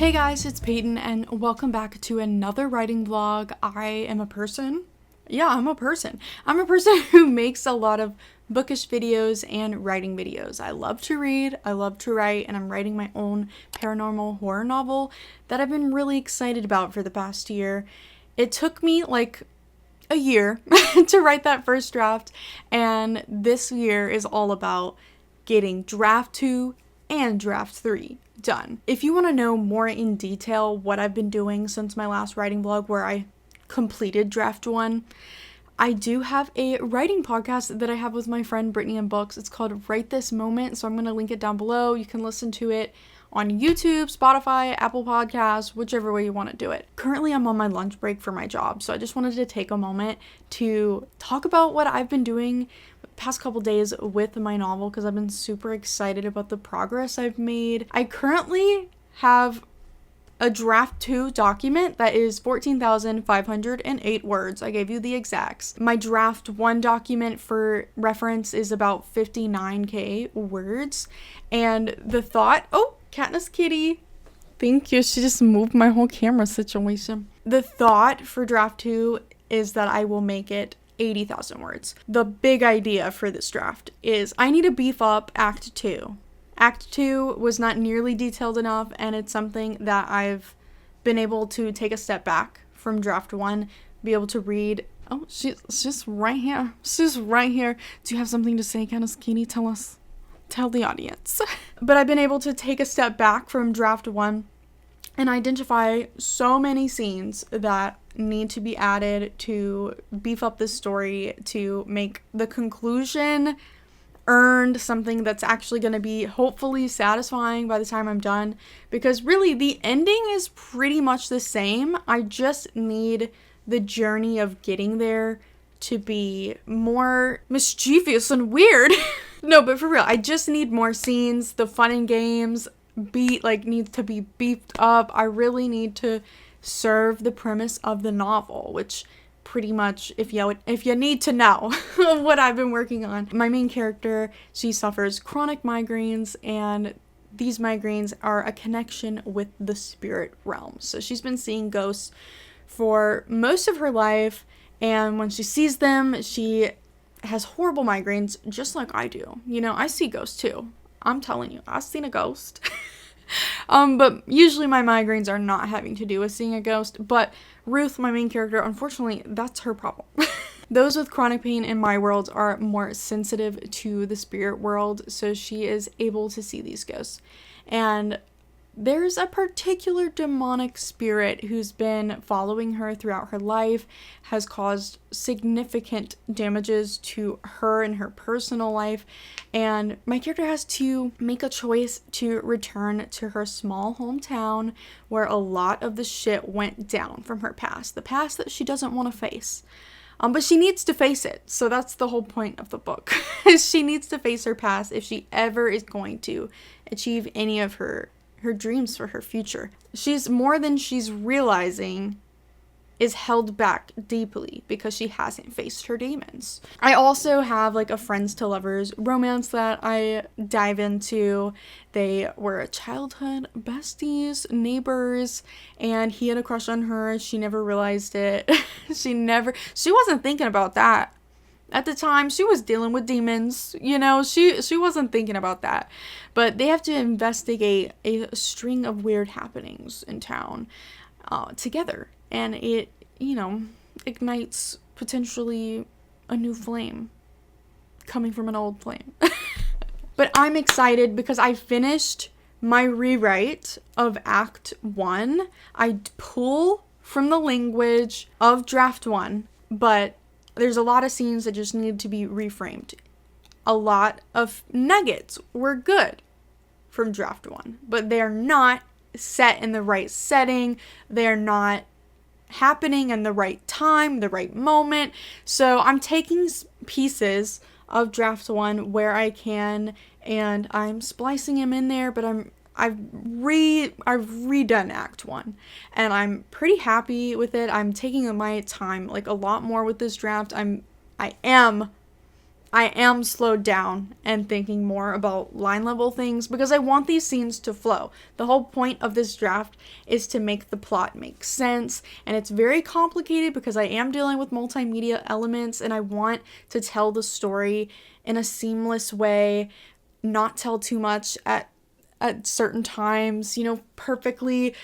Hey guys, it's Peyton and welcome back to another writing vlog. I am a person. Yeah, I'm a person. I'm a person who makes a lot of bookish videos and writing videos. I love to read, I love to write, and I'm writing my own paranormal horror novel that I've been really excited about for the past year. It took me like a year to write that first draft, and this year is all about getting draft 2 and draft 3 done. If you want to know more in detail what I've been doing since my last writing vlog where I completed draft 1, I do have a writing podcast that I have with my friend Brittany and Books. It's called Write This Moment, so I'm going to link it down below. You can listen to it on YouTube, Spotify, Apple Podcasts, whichever way you want to do it. Currently, I'm on my lunch break for my job, so I just wanted to take a moment to talk about what I've been doing the past couple days with my novel because I've been super excited about the progress I've made. I currently have a draft 2 document that is 14,508 words. I gave you the exacts. My draft 1 document for reference is about 59k words. And the thought, oh, Katniss Kitty. Thank you. She just moved my whole camera situation. The thought for draft 2 is that I will make it 80,000 words. The big idea for this draft is I need to beef up Act 2. Act 2 was not nearly detailed enough, and it's something that I've been able to take a step back from draft 1, be able to read. Oh, she's just right here. She's right here. Do you have something to say, Katniss Kitty? Tell us. Tell the audience. But I've been able to take a step back from draft 1 and identify so many scenes that need to be added to beef up this story, to make the conclusion earned something that's actually going to be hopefully satisfying by the time I'm done, because really the ending is pretty much the same. I just need the journey of getting there to be more mischievous and weird. No, but for real, I just need more scenes. The fun and games needs to be beefed up. I really need to serve the premise of the novel, which pretty much, if you need to know what I've been working on. My main character, she suffers chronic migraines, and these migraines are a connection with the spirit realm. So she's been seeing ghosts for most of her life, and when she sees them, she has horrible migraines, just like I do. You know, I see ghosts too. I'm telling you, I've seen a ghost. But usually my migraines are not having to do with seeing a ghost. But Ruth, my main character, unfortunately, that's her problem. Those with chronic pain in my world are more sensitive to the spirit world, so she is able to see these ghosts. And there's a particular demonic spirit who's been following her throughout her life, has caused significant damages to her in her personal life, and my character has to make a choice to return to her small hometown where a lot of the shit went down from her past, the past that she doesn't want to face. But she needs to face it, so that's the whole point of the book. She needs to face her past if she ever is going to achieve any of her dreams for her future. She's more than she's realizing is held back deeply because she hasn't faced her demons. I also have like a friends to lovers romance that I dive into. They were childhood besties, neighbors, and he had a crush on her. She never realized it. She wasn't thinking about that. At the time, she was dealing with demons, you know, she wasn't thinking about that. But they have to investigate a string of weird happenings in town together. And it, you know, ignites potentially a new flame coming from an old flame. But I'm excited because I finished my rewrite of Act 1. I pull from the language of Draft 1, but there's a lot of scenes that just need to be reframed. A lot of nuggets were good from draft 1, but they're not set in the right setting. They're not happening in the right time, the right moment. So I'm taking pieces of draft 1 where I can, and I'm splicing them in there, but I've redone Act 1, and I'm pretty happy with it. I'm taking my time, like, a lot more with this draft. I am I am slowed down and thinking more about line level things because I want these scenes to flow. The whole point of this draft is to make the plot make sense, and it's very complicated because I am dealing with multimedia elements and I want to tell the story in a seamless way, not tell too much at certain times, perfectly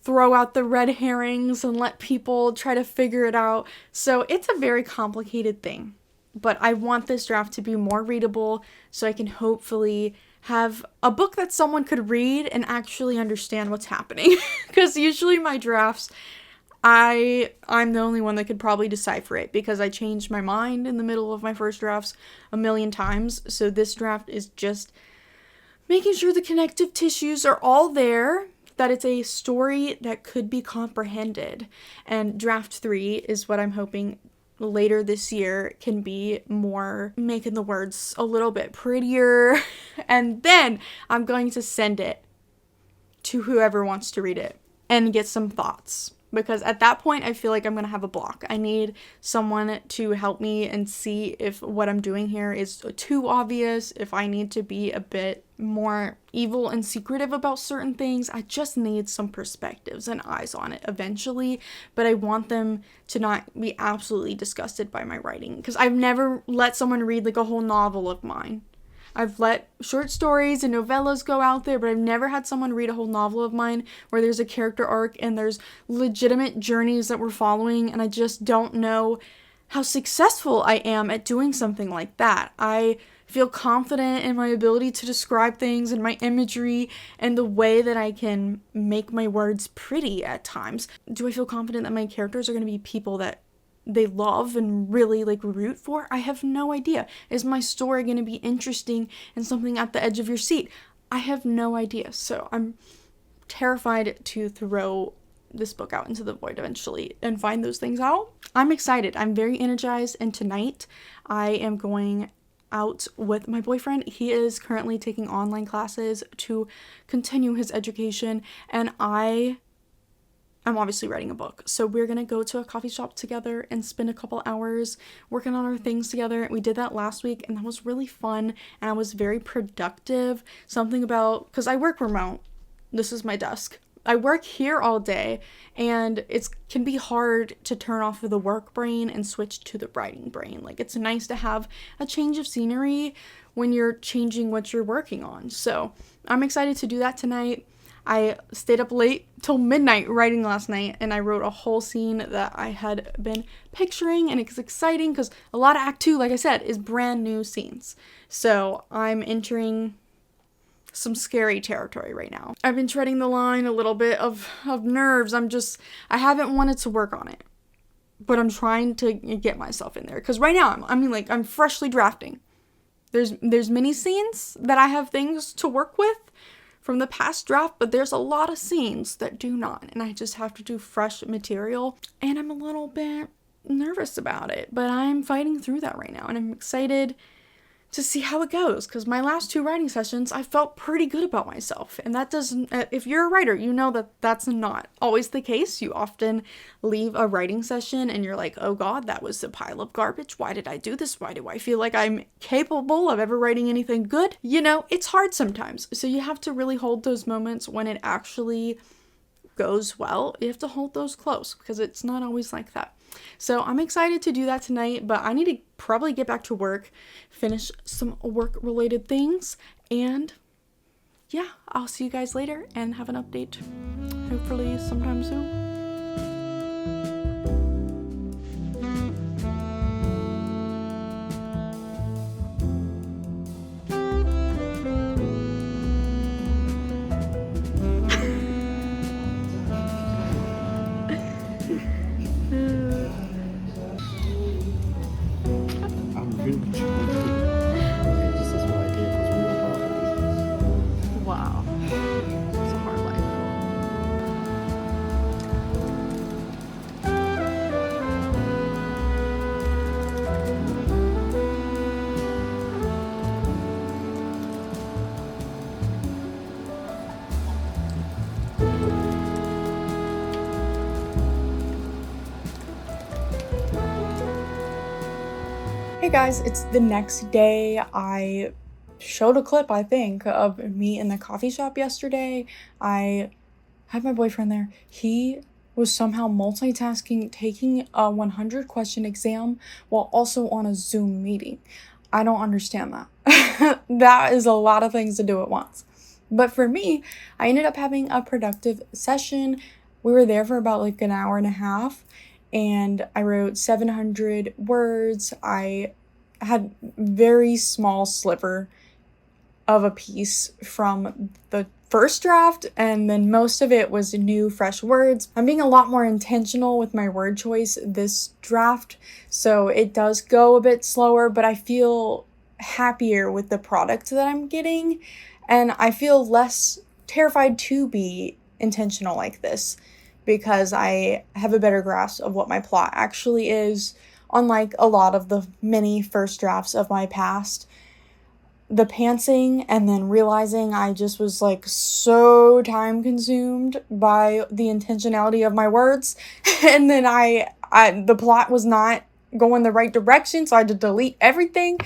throw out the red herrings and let people try to figure it out. So it's a very complicated thing. But I want this draft to be more readable so I can hopefully have a book that someone could read and actually understand what's happening. Because usually my drafts, I'm the only one that could probably decipher it because I changed my mind in the middle of my first drafts a million times. So this draft is just making sure the connective tissues are all there, that it's a story that could be comprehended. And draft 3 is what I'm hoping later this year can be more making the words a little bit prettier. And then I'm going to send it to whoever wants to read it and get some thoughts. Because at that point, I feel like I'm going to have a block. I need someone to help me and see if what I'm doing here is too obvious, if I need to be a bit more evil and secretive about certain things. I just need some perspectives and eyes on it eventually, but I want them to not be absolutely disgusted by my writing. Because I've never let someone read like a whole novel of mine. I've let short stories and novellas go out there, but I've never had someone read a whole novel of mine where there's a character arc and there's legitimate journeys that we're following, and I just don't know how successful I am at doing something like that. I feel confident in my ability to describe things and my imagery and the way that I can make my words pretty at times. Do I feel confident that my characters are going to be people that they love and really root for? I have no idea. Is my story going to be interesting and something at the edge of your seat? I have no idea. So I'm terrified to throw this book out into the void eventually and find those things out. I'm excited. I'm very energized, and tonight I am going out with my boyfriend. He is currently taking online classes to continue his education, and I'm obviously writing a book. So we're going to go to a coffee shop together and spend a couple hours working on our things together. We did that last week and that was really fun and I was very productive. Something about, because I work remote. This is my desk. I work here all day and it can be hard to turn off of the work brain and switch to the writing brain. It's nice to have a change of scenery when you're changing what you're working on. So I'm excited to do that tonight. I stayed up late till midnight writing last night, and I wrote a whole scene that I had been picturing, and it's exciting because a lot of Act 2, like I said, is brand new scenes. So I'm entering some scary territory right now. I've been treading the line a little bit of nerves. I haven't wanted to work on it, but I'm trying to get myself in there because right now, I'm freshly drafting. There's many scenes that I have things to work with from the past draft, but there's a lot of scenes that do not, and I just have to do fresh material, and I'm a little bit nervous about it, but I'm fighting through that right now, and I'm excited to see how it goes, because my last 2 writing sessions, I felt pretty good about myself, and that doesn't, if you're a writer, you know that that's not always the case. You often leave a writing session, and you're like, oh god, that was a pile of garbage. Why did I do this? Why do I feel like I'm capable of ever writing anything good? It's hard sometimes, so you have to really hold those moments when it actually goes well. You have to hold those close, because it's not always like that. So I'm excited to do that tonight, but I need to probably get back to work, finish some work-related things, and yeah, I'll see you guys later and have an update, hopefully sometime soon. Wow. It's a hard life. Hey guys, it's the next day. I showed a clip, I think, of me in the coffee shop yesterday. I had my boyfriend there. He was somehow multitasking, taking a 100 question exam while also on a Zoom meeting. I don't understand that. That is a lot of things to do at once. But for me, I ended up having a productive session. We were there for about like an hour and a half, and I wrote 700 words. I had very small sliver of a piece from the first draft, and then most of it was new, fresh words. I'm being a lot more intentional with my word choice this draft, so it does go a bit slower, but I feel happier with the product that I'm getting, and I feel less terrified to be intentional like this because I have a better grasp of what my plot actually is, unlike a lot of the many first drafts of my past. The pantsing and then realizing I just was like so time consumed by the intentionality of my words, and then the plot was not going the right direction, so I had to delete everything.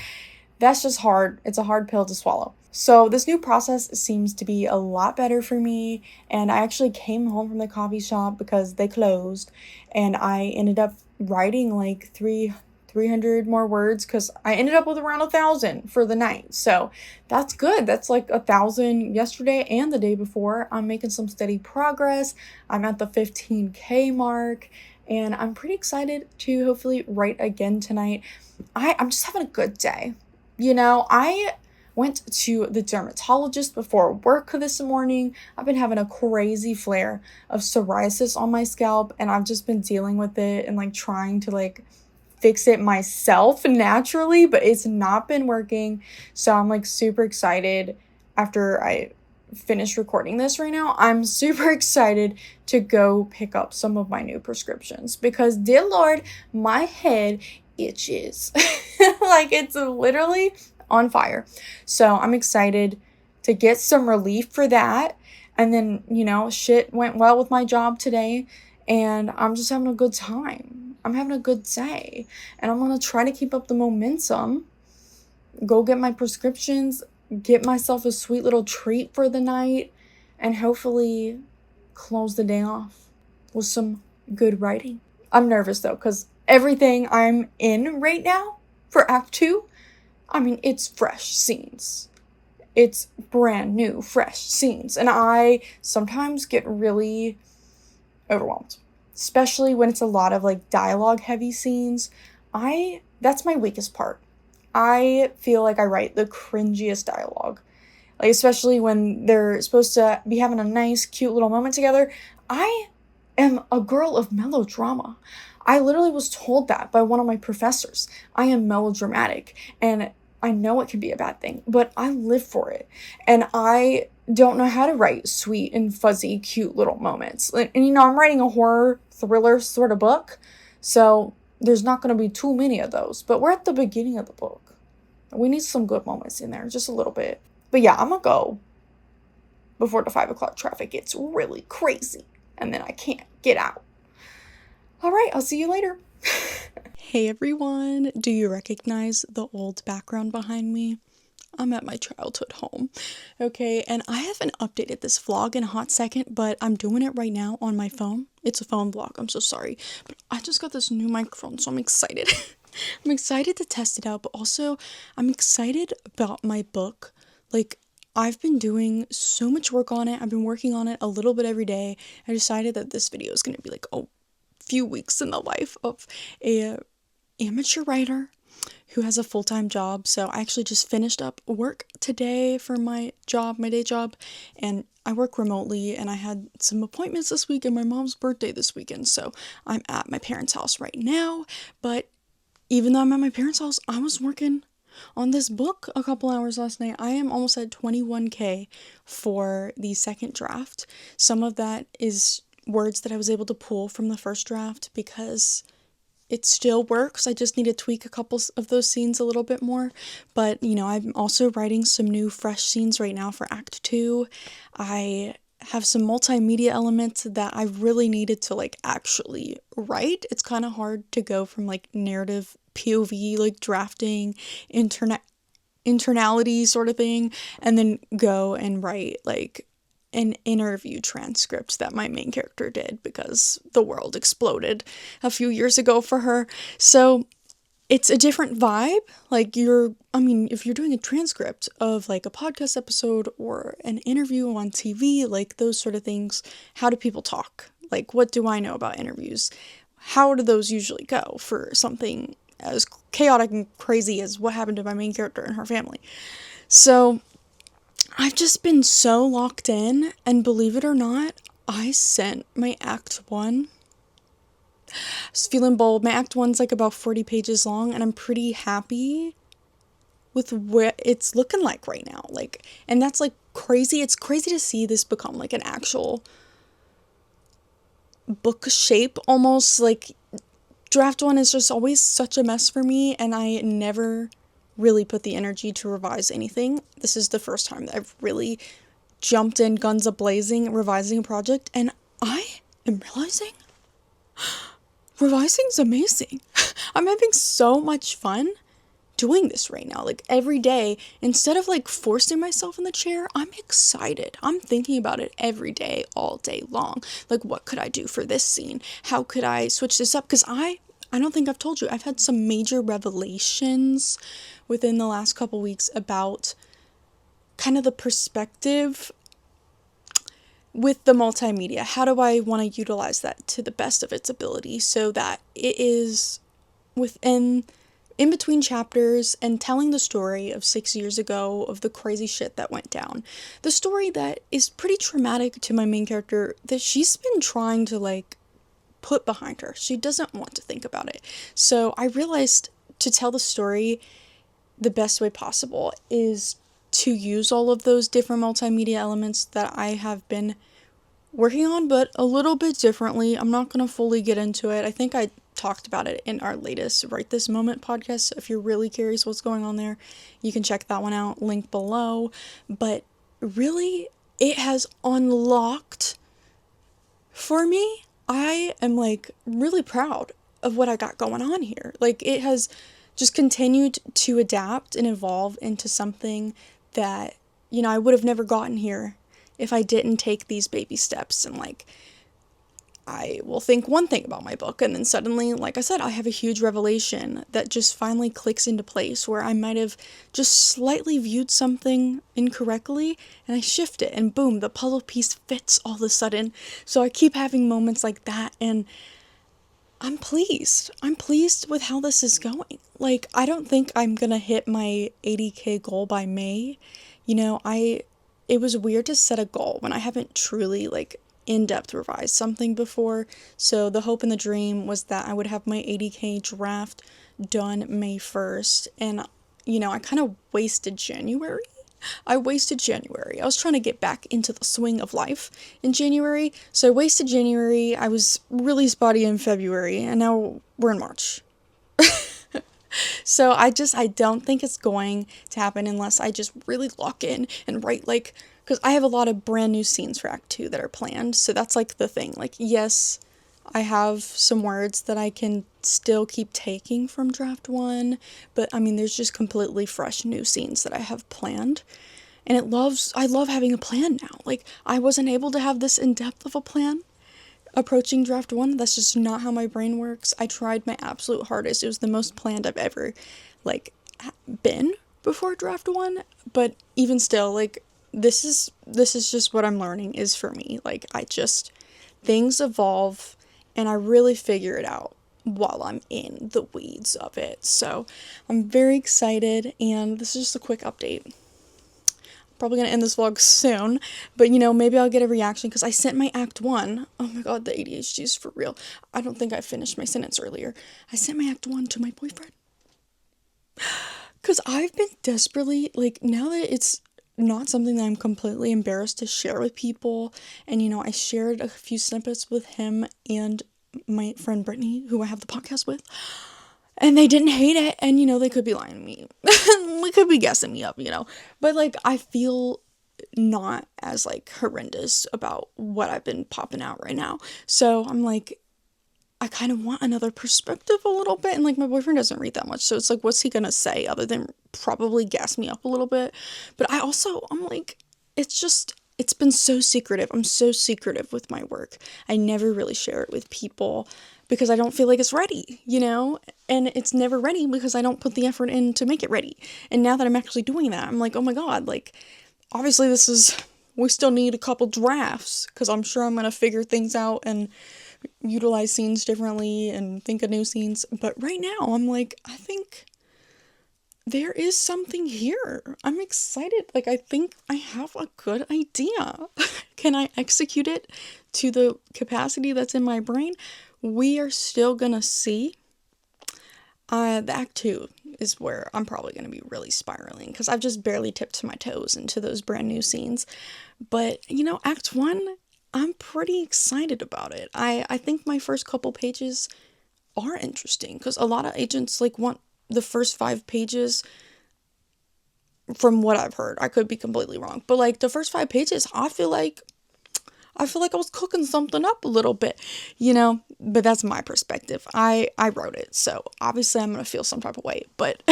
That's just hard. It's a hard pill to swallow. So this new process seems to be a lot better for me, and I actually came home from the coffee shop because they closed, and I ended up writing like 300 more words because I ended up with around 1,000 for the night. So that's good. That's like 1,000 yesterday and the day before. I'm making some steady progress. I'm at the 15K mark, and I'm pretty excited to hopefully write again tonight. I'm just having a good day. I went to the dermatologist before work this morning. I've been having a crazy flare of psoriasis on my scalp, and I've just been dealing with it and like trying to like fix it myself naturally, but it's not been working. So I'm like super excited after I finish recording this right now. I'm super excited to go pick up some of my new prescriptions because, dear Lord, my head itches. Like it's literally on fire. So I'm excited to get some relief for that. And then, shit went well with my job today, and I'm just having a good time. I'm having a good day, and I'm going to try to keep up the momentum, go get my prescriptions, get myself a sweet little treat for the night, and hopefully close the day off with some good writing. I'm nervous though, because everything I'm in right now for Act 2, it's fresh scenes. It's brand new, fresh scenes, and I sometimes get really overwhelmed, especially when it's a lot of like dialogue heavy scenes. That's my weakest part. I feel like I write the cringiest dialogue, like especially when they're supposed to be having a nice cute little moment together. I am a girl of melodrama. I literally was told that by one of my professors. I am melodramatic, and I know it can be a bad thing, but I live for it, and I don't know how to write sweet and fuzzy, cute little moments. And I'm writing a horror thriller sort of book, so there's not going to be too many of those. But we're at the beginning of the book. We need some good moments in there, just a little bit. But yeah, I'm going to go before the 5 o'clock traffic gets really crazy, and then I can't get out. All right, I'll see you later. Hey everyone, do you recognize the old background behind me? I'm at my childhood home, okay, and I haven't updated this vlog in a hot second, but I'm doing it right now on my phone. It's a phone vlog, I'm so sorry, but I just got this new microphone, so I'm excited. I'm excited to test it out, but also I'm excited about my book. Like, I've been doing so much work on it. I've been working on it a little bit every day. I decided that this video is going to be like a few weeks in the life of a amateur writer who has a full-time job. So I actually just finished up work today for my day job, and I work remotely, and I had some appointments this week and my mom's birthday this weekend, so I'm at my parents' house right now. But even though I'm at my parents' house, I was working on this book a couple hours last night. I am almost at 21K for the second draft. Some of that is words that I was able to pull from the first draft because it still works. I just need to tweak a couple of those scenes a little bit more. But, I'm also writing some new fresh scenes right now for Act 2. I have some multimedia elements that I really needed to, actually write. It's kind of hard to go from, narrative POV, like drafting, internality sort of thing, and then go and write like an interview transcript that my main character did because the world exploded a few years ago for her. So it's a different vibe. Like if you're doing a transcript of like a podcast episode or an interview on TV, like those sort of things, how do people talk? Like, what do I know about interviews? How do those usually go for something as chaotic and crazy as what happened to my main character and her family? So I've just been so locked in, and believe it or not, I sent my Act 1. I was feeling bold. My Act 1's like about 40 pages long, and I'm pretty happy with what it's looking like right now. Like, and that's like crazy. It's crazy to see this become like an actual book shape almost. Like, Draft 1 is just always such a mess for me, and I never really put the energy to revise anything. This is the first time that I've really jumped in guns a-blazing revising a project, and I am realizing revising's amazing. I'm having so much fun doing this right now. Like, every day, instead of like forcing myself in the chair, I'm excited. I'm thinking about it every day, all day long. Like, what could I do for this scene? How could I switch this up? Because I don't think I've told you, I've had some major revelations within the last couple weeks about kind of the perspective with the multimedia. How do I want to utilize that to the best of its ability so that it is in between chapters and telling the story of 6 years ago of the crazy shit that went down. The story that is pretty traumatic to my main character that she's been trying to like put behind her. She doesn't want to think about it. So I realized to tell the story the best way possible is to use all of those different multimedia elements that I have been working on, but a little bit differently. I'm not going to fully get into it. I think I talked about it in our latest Right This Moment podcast. So if you're really curious what's going on there, you can check that one out, link below. But really, it has unlocked for me. I am like really proud of what I got going on here. Like, it has just continued to adapt and evolve into something that, I would have never gotten here if I didn't take these baby steps. And like, I will think one thing about my book, and then suddenly, like I said, I have a huge revelation that just finally clicks into place where I might have just slightly viewed something incorrectly, and I shift it, and boom, the puzzle piece fits all of a sudden. So I keep having moments like that, and I'm pleased. I'm pleased with how this is going. Like, I don't think I'm gonna hit my 80K goal by May. It was weird to set a goal when I haven't truly, like, in-depth revised something before. So the hope and the dream was that I would have my 80K draft done May 1st. And, I kind of wasted January. I was trying to get back into the swing of life in January. So I wasted January. I was really spotty in February. And now we're in March. So I don't think it's going to happen unless I just really lock in and write, like, because I have a lot of brand new scenes for Act 2 that are planned. So that's like the thing. Like, yes, I have some words that I can still keep taking from Draft 1, but there's just completely fresh new scenes that I have planned. And I love having a plan now. Like, I wasn't able to have this in-depth of a plan approaching Draft 1. That's just not how my brain works. I tried my absolute hardest. It was the most planned I've ever, like, been before Draft 1, but even still, like, this is just what I'm learning is for me. Like, things evolve, and I really figure it out while I'm in the weeds of it. So I'm very excited, and this is just a quick update. Probably gonna end this vlog soon, but maybe I'll get a reaction because I sent my Act 1. Oh my god, the ADHD is for real. I don't think I finished my sentence earlier. I sent my Act 1 to my boyfriend because I've been desperately, like, now that it's not something that I'm completely embarrassed to share with people, and I shared a few snippets with him and my friend Brittany, who I have the podcast with, and they didn't hate it, and they could be lying to me. They could be guessing me up, but like, I feel not as like horrendous about what I've been popping out right now. So I'm like, I kind of want another perspective a little bit. And like, my boyfriend doesn't read that much. So it's like, what's he gonna say other than probably gas me up a little bit? But I'm like, it's been so secretive. I'm so secretive with my work. I never really share it with people because I don't feel like it's ready, you know? And it's never ready because I don't put the effort in to make it ready. And now that I'm actually doing that, I'm like, oh my God, like, obviously we still need a couple drafts because I'm sure I'm gonna figure things out and utilize scenes differently and think of new scenes. But right now, I'm like, I think there is something here. I'm excited. Like, I think I have a good idea. Can I execute it to the capacity that's in my brain? We are still gonna see. The act 2 is where I'm probably gonna be really spiraling because I've just barely tipped my toes into those brand new scenes. But, you know, act 1, I'm pretty excited about it. I think my first couple pages are interesting because a lot of agents like want the first 5 pages, from what I've heard. I could be completely wrong, but like the first 5 pages, I feel like I was cooking something up a little bit, you know, but that's my perspective. I wrote it, so obviously I'm gonna feel some type of way, but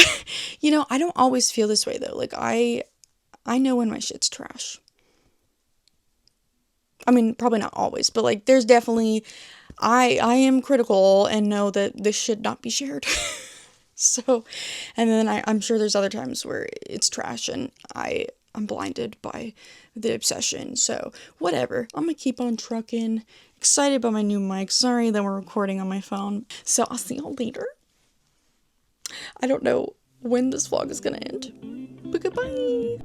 you know, I don't always feel this way though. Like I know when my shit's trash. I mean, probably not always, but like there's definitely, I am critical and know that this should not be shared. So, and then I'm sure there's other times where it's trash and I'm blinded by the obsession. So, whatever. I'm gonna keep on trucking. Excited about my new mic. Sorry that we're recording on my phone. So, I'll see y'all later. I don't know when this vlog is gonna end, but goodbye.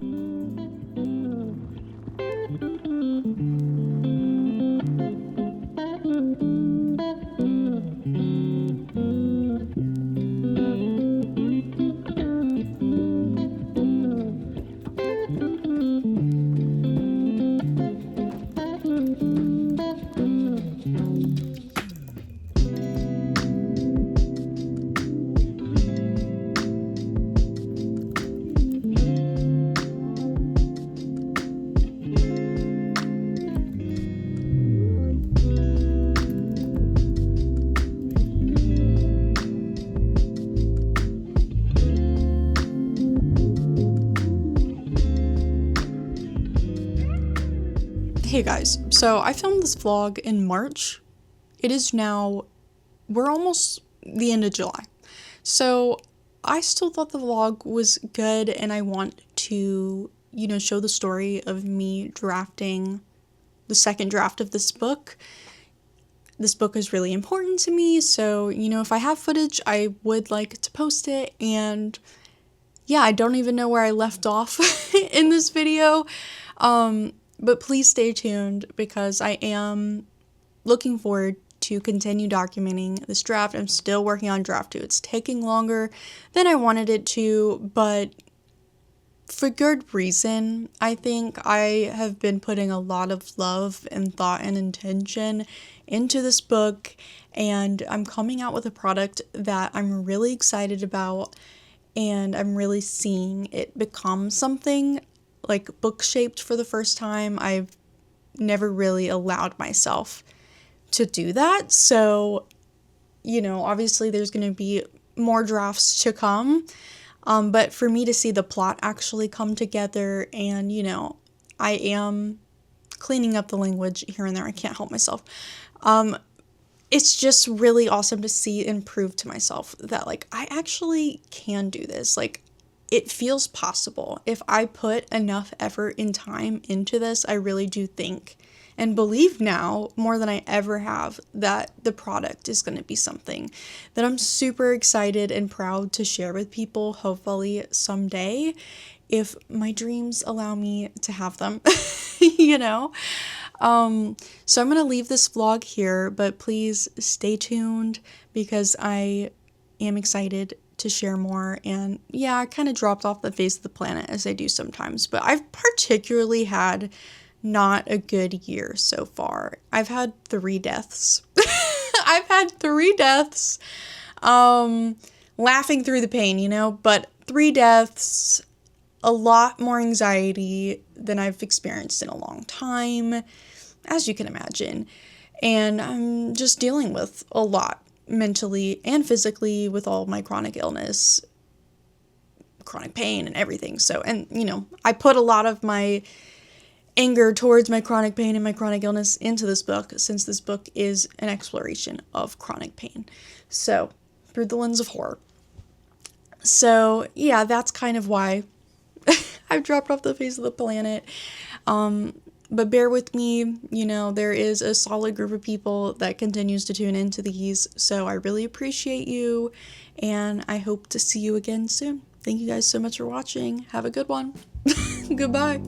Hey guys, so I filmed this vlog in March. It is now, we're almost the end of July. So I still thought the vlog was good and I want to, you know, show the story of me drafting the second draft of this book. This book is really important to me, so, you know, if I have footage, I would like to post it. And yeah, I don't even know where I left off in this video. But please stay tuned because I am looking forward to continue documenting this draft. I'm still working on draft 2. It's taking longer than I wanted it to, but for good reason. I think I have been putting a lot of love and thought and intention into this book, and I'm coming out with a product that I'm really excited about, and I'm really seeing it become something like book-shaped for the first time. I've never really allowed myself to do that. So, you know, obviously there's going to be more drafts to come. But for me to see the plot actually come together and, you know, I am cleaning up the language here and there. I can't help myself. It's just really awesome to see and prove to myself that, like, I actually can do this. Like, it feels possible. If I put enough effort and time into this, I really do think and believe now more than I ever have that the product is going to be something that I'm super excited and proud to share with people, hopefully someday, if my dreams allow me to have them, you know? So I'm going to leave this vlog here, but please stay tuned because I am excited to share more. And yeah, I kind of dropped off the face of the planet as I do sometimes, but I've particularly had not a good year so far. I've had 3 deaths. I've had 3 deaths. Laughing through the pain, you know, but 3 deaths, a lot more anxiety than I've experienced in a long time, as you can imagine. And I'm just dealing with a lot mentally and physically with all my chronic illness, chronic pain and everything. So, and you know, I put a lot of my anger towards my chronic pain and my chronic illness into this book, since this book is an exploration of chronic pain. So, through the lens of horror. So, yeah, that's kind of why I've dropped off the face of the planet. But bear with me, you know, there is a solid group of people that continues to tune into these, so I really appreciate you, and I hope to see you again soon. Thank you guys so much for watching. Have a good one. Goodbye.